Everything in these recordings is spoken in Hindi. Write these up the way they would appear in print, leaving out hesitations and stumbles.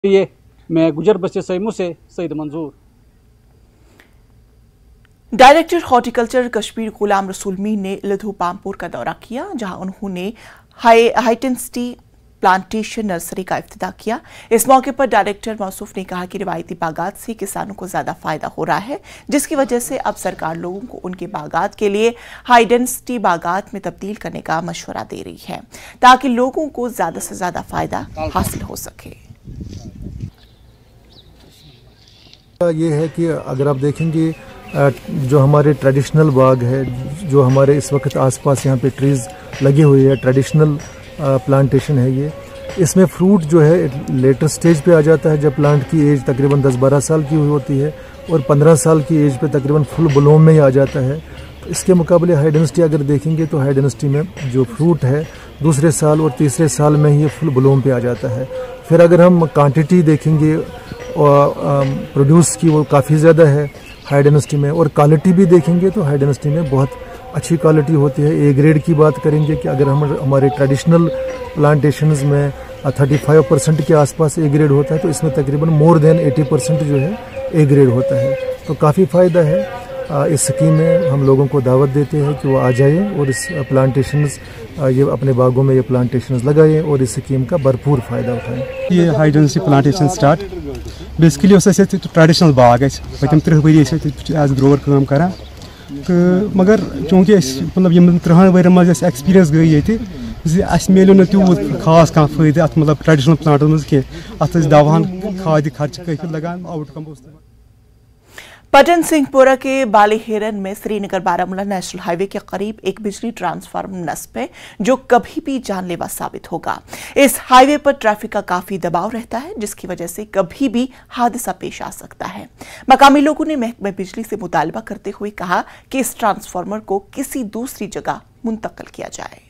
ये मैं गुजर बस्ती सैमू से सईद मंजूर। डायरेक्टर हॉर्टिकल्चर कश्मीर गुलाम रसूल मीर ने लधु पामपुर का दौरा किया, जहां उन्होंने हाईटेंसिटी प्लांटेशन नर्सरी का इफ्तिताह किया। इस मौके पर डायरेक्टर मौसूफ ने कहा कि रिवायती बागात से किसानों को ज्यादा फायदा हो रहा है, जिसकी वजह से अब सरकार लोगों को उनके बागात के लिए हाई डेंसिटी बागात में तब्दील करने का मशवरा दे रही है, ताकि लोगों को ज्यादा से ज्यादा फायदा हासिल हो सके। ये है कि अगर आप देखेंगे जो हमारे ट्रेडिशनल बाग है, जो हमारे इस वक्त आसपास यहाँ पे ट्रीज लगे हुए हैं, ट्रेडिशनल प्लांटेशन है ये, इसमें फ्रूट जो है लेटर स्टेज पे आ जाता है जब प्लांट की एज तकरीबन 10-12 साल की हुई होती है, और 15 साल की एज पे तकरीबन फुल ब्लूम में ही आ जाता है। तो इसके मुकाबले हाई डेंसिटी अगर देखेंगे तो हाई डेंसिटी में जो फ्रूट है दूसरे साल और तीसरे साल में ही ये फुल ब्लूम पे आ जाता है। फिर अगर हम क्वान्टिटी देखेंगे और प्रोड्यूस की, वो काफ़ी ज़्यादा है हाई डेंसिटी में, और क्वालिटी भी देखेंगे तो हाई डेंसिटी में बहुत अच्छी क्वालिटी होती है। ए ग्रेड की बात करेंगे कि अगर हम हमारे ट्रेडिशनल प्लांटेशंस में 35% के आसपास ए ग्रेड होता है, तो इसमें तकरीबन मोर देन 80% जो है ए ग्रेड होता है। तो काफ़ी फ़ायदा है। इस स्कीम में हम लोगों को दावत देते हैं कि वो आ जाए और इस प्लांटेशंस ये अपने बागों में ये प्लांटेशंस लगाएं और इस स्कीम का भरपूर फ़ायदा उठाएं। ये high density plantation start basically traditional बाग पतम 30 वरी एज ग्रोवर काम कर, तो मगर चूँकि मतलब 30 वर मज एक्सपीरियंस गई ये मिलो न तूत खास कह फायदे अत मतलब ट्रेडिशनल प्लांटन मज कह अत दवाहन खाद खर्च काफी लगान आउटकम। पटन सिंहपुरा के बालीहेरन में श्रीनगर बारामूला नेशनल हाईवे के करीब एक बिजली ट्रांसफार्मर नस्ब है, जो कभी भी जानलेवा साबित होगा। इस हाईवे पर ट्रैफिक का काफी दबाव रहता है, जिसकी वजह से कभी भी हादसा पेश आ सकता है। मकामी लोगों ने महकमे बिजली से मुतालबा करते हुए कहा कि इस ट्रांसफार्मर को किसी दूसरी जगह मुंतकिल किया जाए।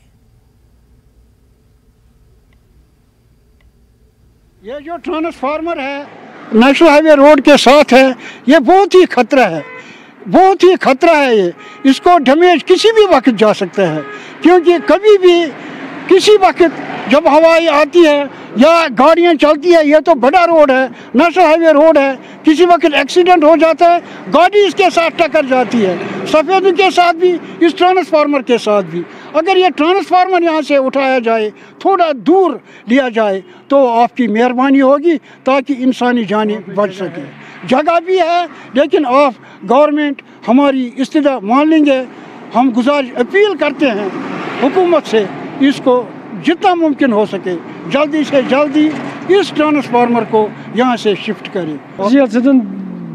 ये जो ट्रांसफार्मर है नेशनल हाईवे रोड के साथ है, ये बहुत ही खतरा है, बहुत ही खतरा है। ये इसको डैमेज किसी भी वक्त जा सकता है, क्योंकि कभी भी किसी वक्त जब हवाएं आती है या गाड़ियां चलती है, ये तो बड़ा रोड है, नेशनल हाईवे रोड है, किसी वक्त एक्सीडेंट हो जाता है, गाड़ी इसके साथ टक्कर जाती है, सफ़ेद के साथ भी, इस ट्रांसफार्मर के साथ भी। अगर ये ट्रांसफार्मर यहाँ से उठाया जाए, थोड़ा दूर लिया जाए, तो आपकी मेहरबानी होगी ताकि इंसानी जानें बच सके। जगह भी है, लेकिन आप गवर्नमेंट हमारी इस्तिदा मान लेंगे। हम गुजारिश अपील करते हैं हुकूमत से, इसको जितना मुमकिन हो सके जल्दी से जल्दी इस ट्रांसफार्मर को यहाँ से शिफ्ट करें।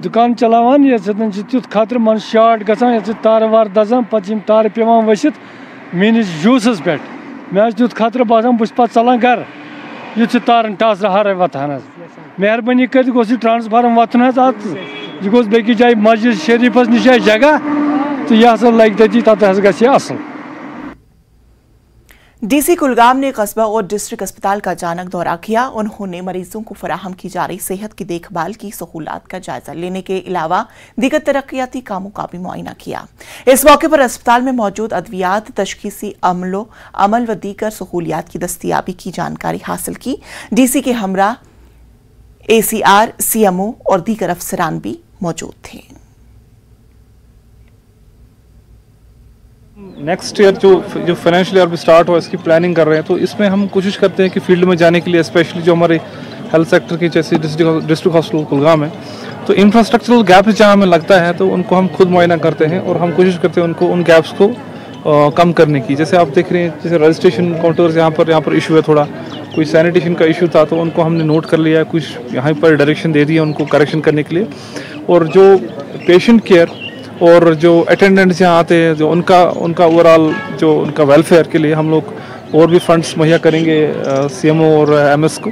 दुकान चलावान ये तुत खतर मन शार्ट गसान तार वार दजान पे तार पेवान वसित मीनिस जूसस पे मे तुत खतर बसान बस पे चलान घर युत तारन टासर हर वतान। मेहरबानी कर ट्रांसफार्मर वतन यह गोस बेकि जाए मस्जिद शरीफस नश जगह, तो यह हसा लग तती तत गि असल। डीसी कुलगाम ने कस्बा और डिस्ट्रिक्ट अस्पताल का अचानक दौरा किया। उन्होंने मरीजों को फराहम की जा रही सेहत की देखभाल की सहूलत का जायजा लेने के अलावा दीगर तरक्याती कामों का भी मुआयना किया। इस मौके पर अस्पताल में मौजूद अद्वियात, तशखीसी अमल व दीगर सहूलियात की दस्तयाबी की जानकारी हासिल की। डीसी के हमरा ACR, CMO और दीगर अफसरान भी मौजूद थे। नेक्स्ट ईयर जो फाइनेंशियल ईयर भी स्टार्ट हुआ, इसकी प्लानिंग कर रहे हैं, तो इसमें हम कोशिश करते हैं कि फील्ड में जाने के लिए, स्पेशली जो हमारे हेल्थ सेक्टर की जैसे डिस्ट्रिक्ट हॉस्पिटल कुलगाम है, तो इंफ्रास्ट्रक्चरल गैप्स जहाँ हमें लगता है तो उनको हम खुद मुआयना करते हैं और हम कोशिश करते हैं उनको उन गैप्स को कम करने की। जैसे आप देख रहे हैं, जैसे रजिस्ट्रेशन काउंटर्स यहाँ पर इशू है, थोड़ा कोई सैनिटेशन का इशू था, तो उनको हमने नोट कर लिया है, कुछ यहाँ पर डायरेक्शन दे दिया उनको करेक्शन करने के लिए। और जो पेशेंट केयर और जो अटेंडेंट्स यहाँ आते हैं, जो उनका ओवरऑल जो उनका वेलफेयर के लिए हम लोग और भी फंड्स मुहैया करेंगे CMO और MS को।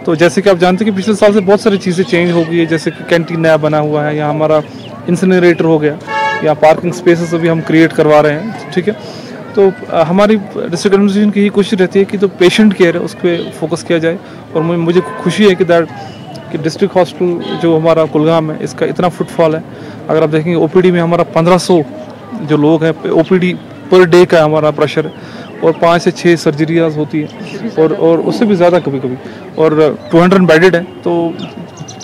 तो जैसे कि आप जानते हैं कि पिछले साल से बहुत सारी चीज़ें चेंज हो गई है, जैसे कि कैंटीन नया बना हुआ है, या हमारा इंसिनरेटर हो गया, या पार्किंग स्पेसेस भी हम क्रिएट करवा रहे हैं। ठीक है, तो हमारी डिस्ट्रिक्ट एडमिनिस्ट्रेशन की यही कोशिश रहती है कि जो पेशेंट केयर है उस पर फोकस किया जाए। और मुझे खुशी है कि डिस्ट्रिक्ट हॉस्पिटल जो हमारा कुलगाम है, इसका इतना फुटफॉल है। अगर आप देखेंगे OPD में हमारा 1500 जो लोग हैं, OPD पर डे का हमारा प्रेशर है, और 5 से 6 सर्जरीज होती है और उससे भी ज़्यादा कभी कभी, और 200 बेडेड है, तो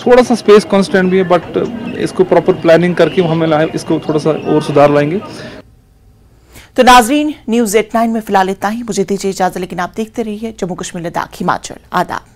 थोड़ा सा स्पेस कॉन्स्टेंट भी है, बट इसको प्रॉपर प्लानिंग करके हमें इसको थोड़ा सा और सुधार लाएंगे। तो नाजरीन, न्यूज़ 89 में फिलहाल इतना ही। मुझे दीजिए इजाजत, लेकिन आप देखते रहिए जम्मू कश्मीर लद्दाख हिमाचल। आदाब।